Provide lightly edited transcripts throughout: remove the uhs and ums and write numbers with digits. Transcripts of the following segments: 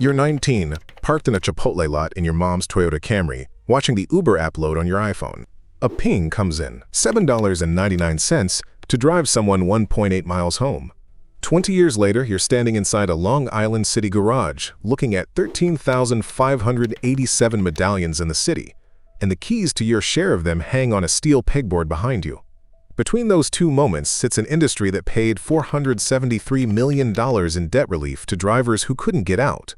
You're 19, parked in a Chipotle lot in your mom's Toyota Camry, watching the Uber app load on your iPhone. A ping comes in, $7.99 to drive someone 1.8 miles home. 20 years later, you're standing inside a Long Island City garage, looking at 13,587 medallions in the city, and the keys to your share of them hang on a steel pegboard behind you. Between those two moments sits an industry that paid $473 million in debt relief to drivers who couldn't get out.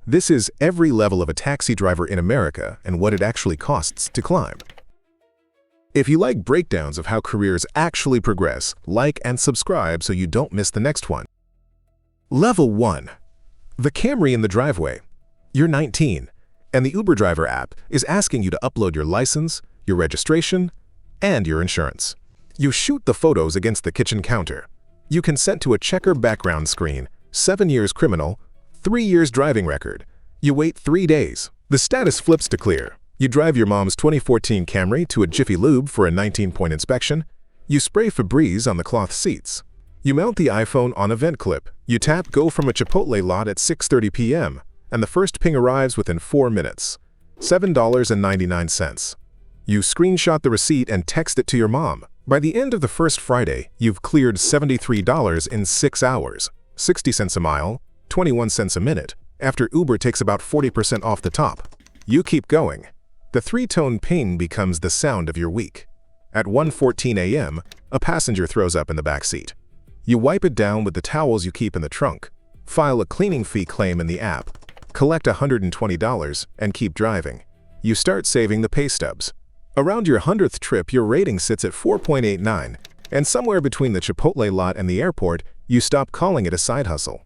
This is every level of a taxi driver in America and what it actually costs to climb. If you like breakdowns of how careers actually progress, like and subscribe so you don't miss the next one. Level 1. The Camry in the driveway. You're 19, and the Uber driver app is asking you to upload your license, your registration, and your insurance. You shoot the photos against the kitchen counter. You consent to a checker background screen, 7 years criminal, 3 years driving record. You wait 3 days. The status flips to clear. You drive your mom's 2014 Camry to a Jiffy Lube for a 19-point inspection. You spray Febreze on the cloth seats. You mount the iPhone on a vent clip. You tap Go from a Chipotle lot at 6:30 p.m., and the first ping arrives within 4 minutes. $7.99. You screenshot the receipt and text it to your mom. By the end of the first Friday, you've cleared $73 in 6 hours, 60 cents a mile, 21 cents a minute, after Uber takes about 40% off the top. You keep going. The three-tone ping becomes the sound of your week. At 1:14 a.m., a passenger throws up in the back seat. You wipe it down with the towels you keep in the trunk, file a cleaning fee claim in the app, collect $120, and keep driving. You start saving the pay stubs. Around your 100th trip, your rating sits at 4.89, and somewhere between the Chipotle lot and the airport, you stop calling it a side hustle.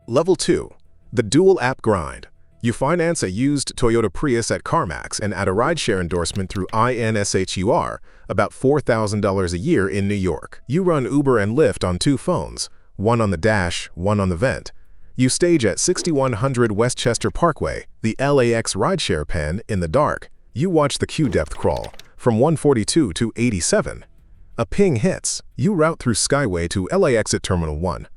Level 2. The Dual App Grind. You finance a used Toyota Prius at CarMax and add a rideshare endorsement through INSHUR, about $4,000 a year in New York. You run Uber and Lyft on 2 phones, one on the dash, one on the vent. You stage at 6100 Westchester Parkway, the LAX rideshare pen, in the dark. You watch the queue depth crawl, from 142 to 87. A ping hits. You route through Skyway to LAX at Terminal 1.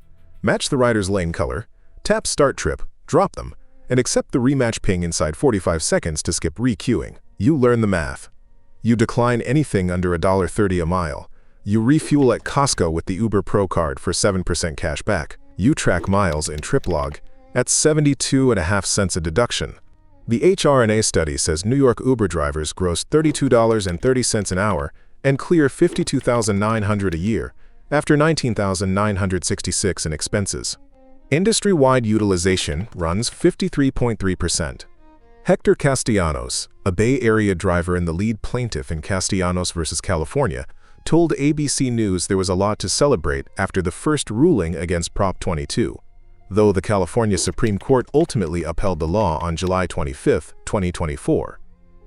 Match the rider's lane color, tap Start Trip, drop them, and accept the rematch ping inside 45 seconds to skip re-queuing. You learn the math. You decline anything under $1.30 a mile. You refuel at Costco with the Uber Pro card for 7% cash back. You track miles in TripLog at 72.5 cents a deduction. The HRNA study says New York Uber drivers gross $32.30 an hour and clear $52,900 a year after $19,966 in expenses. Industry-wide utilization runs 53.3%. Hector Castellanos, a Bay Area driver and the lead plaintiff in Castellanos versus California, told ABC News there was a lot to celebrate after the first ruling against Prop 22, though the California Supreme Court ultimately upheld the law on July 25, 2024.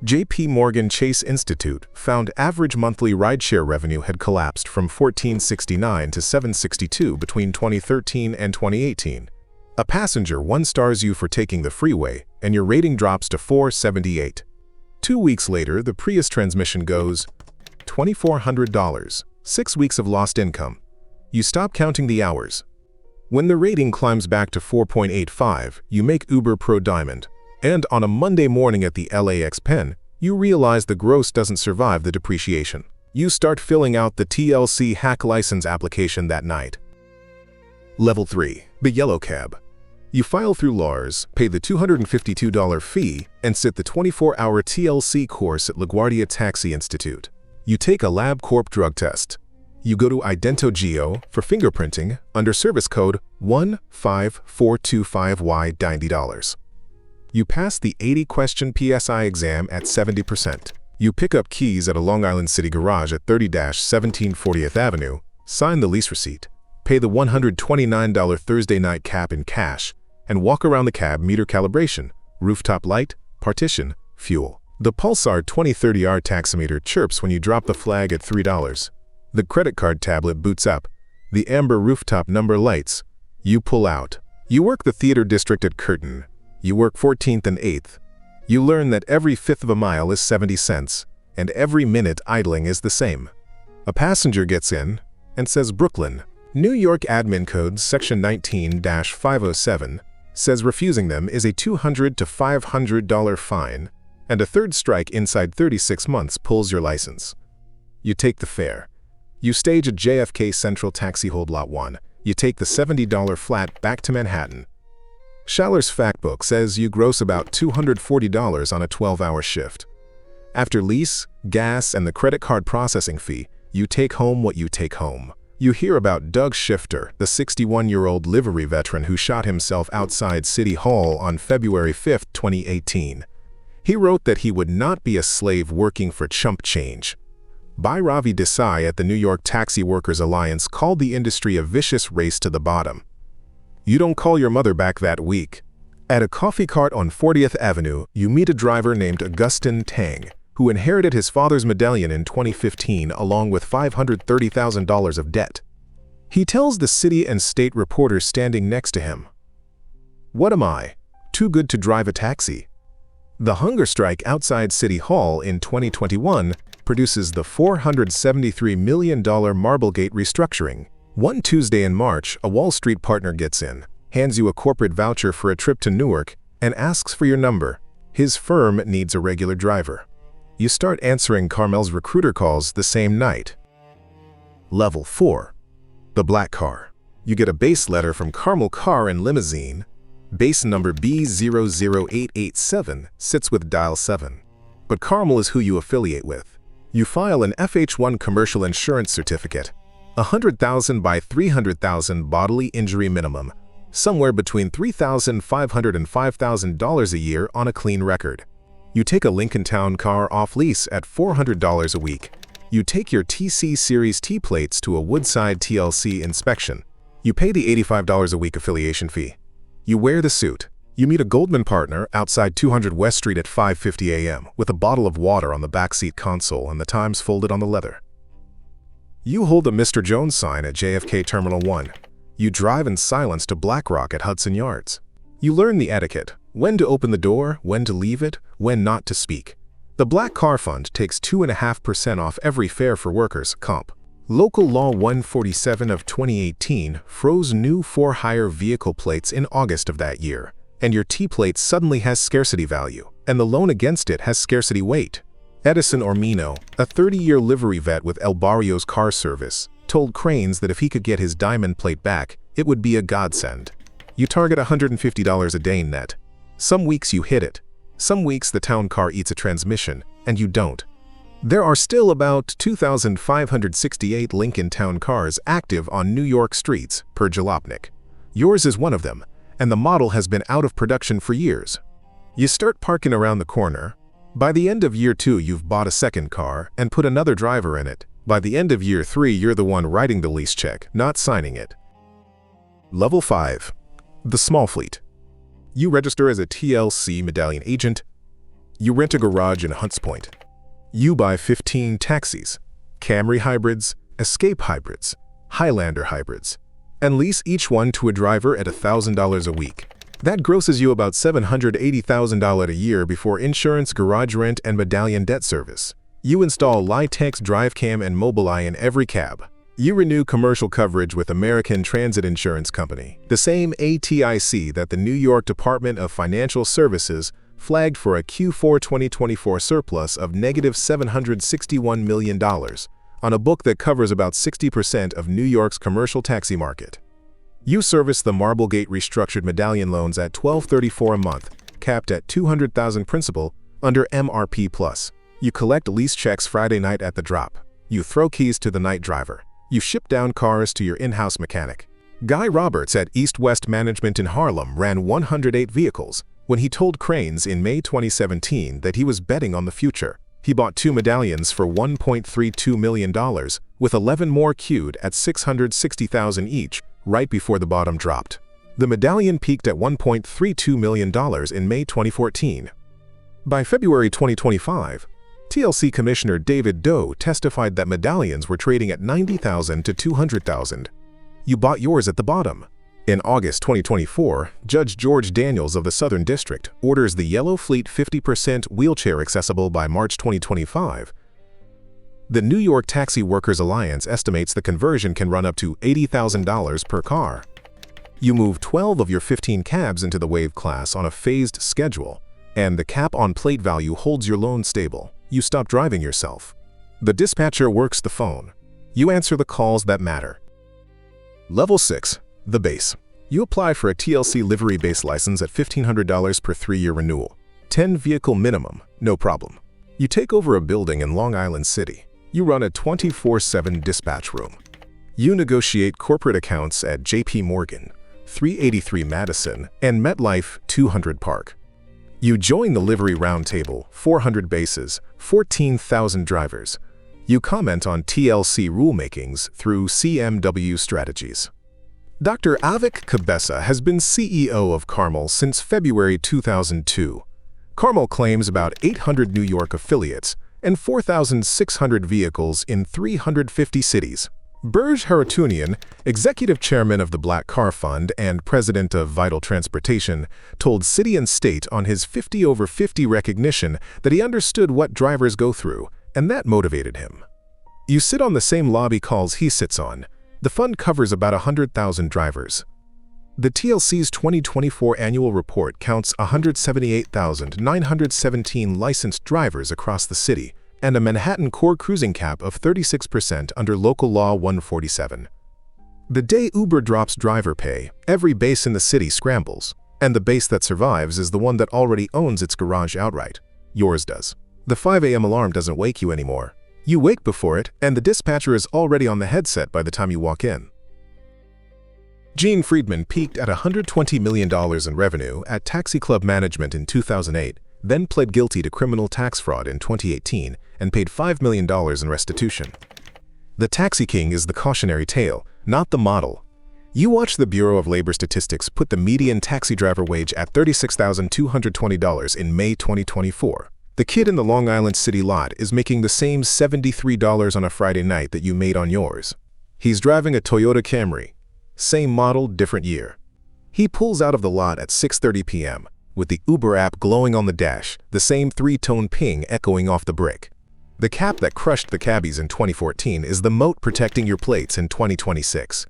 J.P. Morgan Chase Institute found average monthly rideshare revenue had collapsed from $14.69 to $7.62 between 2013 and 2018. A passenger 1-stars you for taking the freeway, and your rating drops to 4.78. 2 weeks later, the Prius transmission goes $2,400, 6 weeks of lost income. You stop counting the hours. When the rating climbs back to 4.85, you make Uber Pro Diamond. And on a Monday morning at the LAX pen, you realize the gross doesn't survive the depreciation. You start filling out the TLC hack license application that night. Level 3. The Yellow Cab. You file through Lars, pay the $252 fee, and sit the 24-hour TLC course at LaGuardia Taxi Institute. You take a LabCorp drug test. You go to IdentoGeo for fingerprinting under service code 15425Y $90. You pass the 80-question PSI exam at 70%. You pick up keys at a Long Island City garage at 30-17 40th Avenue, sign the lease receipt, pay the $129 Thursday night cap in cash, and walk around the cab meter calibration, rooftop light, partition, fuel. The Pulsar 2030R taximeter chirps when you drop the flag at $3. The credit card tablet boots up. The amber rooftop number lights. You pull out. You work the theater district at Curtin. You work 14th and 8th. You learn that every fifth of a mile is 70 cents, and every minute idling is the same. A passenger gets in and says Brooklyn. New York Admin Code Section 19-507 says refusing them is a $200 to $500 fine, and a third strike inside 36 months pulls your license. You take the fare. You stage at JFK Central Taxi Hold Lot 1. You take the $70 flat back to Manhattan. Schaller's Factbook says you gross about $240 on a 12-hour shift. After lease, gas, and the credit card processing fee, you take home what you take home. You hear about Doug Shifter, the 61-year-old livery veteran who shot himself outside City Hall on February 5, 2018. He wrote that he would not be a slave working for chump change. Ravi Desai at the New York Taxi Workers Alliance called the industry a vicious race to the bottom. You don't call your mother back that week. At a coffee cart on 40th Avenue, you meet a driver named Augustin Tang, who inherited his father's medallion in 2015 along with $530,000 of debt. He tells the city and state reporters standing next to him, "What am I? Too good to drive a taxi?" The hunger strike outside City Hall in 2021 produces the $473 million Marblegate restructuring. One Tuesday in March, a Wall Street partner gets in, hands you a corporate voucher for a trip to Newark, and asks for your number. His firm needs a regular driver. You start answering Carmel's recruiter calls the same night. Level 4. The black car. You get a base letter from Carmel Car and Limousine. Base number B00887 sits with dial 7. But Carmel is who you affiliate with. You file an FH1 commercial insurance certificate, $100,000 by $300,000 bodily injury minimum, somewhere between $3,500 and $5,000 a year on a clean record. You take a Lincoln Town car off lease at $400 a week. You take your TC Series T plates to a Woodside TLC inspection. You pay the $85 a week affiliation fee. You wear the suit. You meet a Goldman partner outside 200 West Street at 5:50 a.m. with a bottle of water on the backseat console and the Times folded on the leather. You hold a Mr. Jones sign at JFK Terminal 1. You drive in silence to Black Rock at Hudson Yards. You learn the etiquette, when to open the door, when to leave it, when not to speak. The Black Car Fund takes 2.5% off every fare for workers' comp. Local Law 147 of 2018 froze new for-hire vehicle plates in August of that year, and your T-plate suddenly has scarcity value, and the loan against it has scarcity weight. Edison Ormino, a 30-year livery vet with El Barrio's car service, told Cranes that if he could get his diamond plate back, it would be a godsend. You target $150 a day net. Some weeks you hit it. Some weeks the town car eats a transmission, and you don't. There are still about 2,568 Lincoln Town cars active on New York streets, per Jalopnik. Yours is one of them, and the model has been out of production for years. You start parking around the corner. By the end of year 2, you've bought a second car and put another driver in it. By the end of year 3, you're the one writing the lease check, not signing it. Level 5. The small fleet. You register as a TLC medallion agent. You rent a garage in Hunts Point. You buy 15 taxis, Camry hybrids, Escape hybrids, Highlander hybrids, and lease each one to a driver at $1,000 a week. That grosses you about $780,000 a year before insurance, garage rent, and medallion debt service. You install Litex DriveCam and Mobileye in every cab. You renew commercial coverage with American Transit Insurance Company, the same ATIC that the New York Department of Financial Services flagged for a Q4 2024 surplus of negative $761 million on a book that covers about 60% of New York's commercial taxi market. You service the Marblegate restructured medallion loans at $1,234 a month, capped at $200,000 principal under MRP+. You collect lease checks Friday night at the drop. You throw keys to the night driver. You ship down cars to your in-house mechanic. Guy Roberts at East West Management in Harlem ran 108 vehicles when he told Cranes in May 2017 that he was betting on the future. He bought 2 medallions for $1.32 million, with 11 more queued at $660,000 each, right before the bottom dropped. The medallion peaked at $1.32 million in May 2014. By February 2025, TLC Commissioner David Doe testified that medallions were trading at $90,000 to $200,000. You bought yours at the bottom. In August 2024, Judge George Daniels of the Southern District orders the yellow fleet 50% wheelchair accessible by March 2025. The New York Taxi Workers Alliance estimates the conversion can run up to $80,000 per car. You move 12 of your 15 cabs into the wave class on a phased schedule, and the cap on plate value holds your loan stable. You stop driving yourself. The dispatcher works the phone. You answer the calls that matter. Level 6. The base. You apply for a TLC livery base license at $1,500 per 3-year renewal. 10 vehicle minimum, no problem. You take over a building in Long Island City. You run a 24/7 dispatch room. You negotiate corporate accounts at JP Morgan, 383 Madison, and MetLife 200 Park. You join the livery roundtable, 400 bases, 14,000 drivers. You comment on TLC rulemakings through CMW strategies. Dr. Avik Kabesa has been CEO of Carmel since February 2002. Carmel claims about 800 New York affiliates and 4,600 vehicles in 350 cities. Burj Haratunian, executive chairman of the Black Car Fund and president of Vital Transportation, told City and State on his 50 over 50 recognition that he understood what drivers go through, and that motivated him. You sit on the same lobby calls he sits on. The fund covers about 100,000 drivers. The TLC's 2024 annual report counts 178,917 licensed drivers across the city, and a Manhattan core cruising cap of 36% under Local Law 147. The day Uber drops driver pay, every base in the city scrambles, and the base that survives is the one that already owns its garage outright. Yours does. The 5 a.m. alarm doesn't wake you anymore. You wake before it, and the dispatcher is already on the headset by the time you walk in. Gene Friedman peaked at $120 million in revenue at Taxi Club Management in 2008, then pled guilty to criminal tax fraud in 2018 and paid $5 million in restitution. The Taxi King is the cautionary tale, not the model. You watch the Bureau of Labor Statistics put the median taxi driver wage at $36,220 in May 2024. The kid in the Long Island City lot is making the same $73 on a Friday night that you made on yours. He's driving a Toyota Camry. Same model, different year. He pulls out of the lot at 6:30 p.m. with the Uber app glowing on the dash, the same 3-tone ping echoing off the brick. The cap that crushed the cabbies in 2014 is the moat protecting your plates in 2026.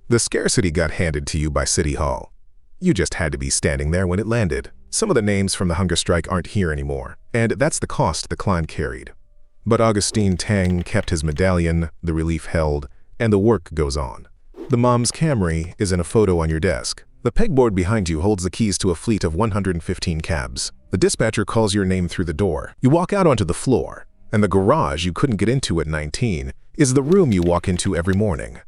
The scarcity got handed to you by City Hall. You just had to be standing there when it landed. Some of the names from the hunger strike aren't here anymore, and that's the cost the climb carried. But Augustine Tang kept his medallion, the relief held, and the work goes on. The mom's Camry is in a photo on your desk. The pegboard behind you holds the keys to a fleet of 115 cabs. The dispatcher calls your name through the door. You walk out onto the floor, and the garage you couldn't get into at 19 is the room you walk into every morning.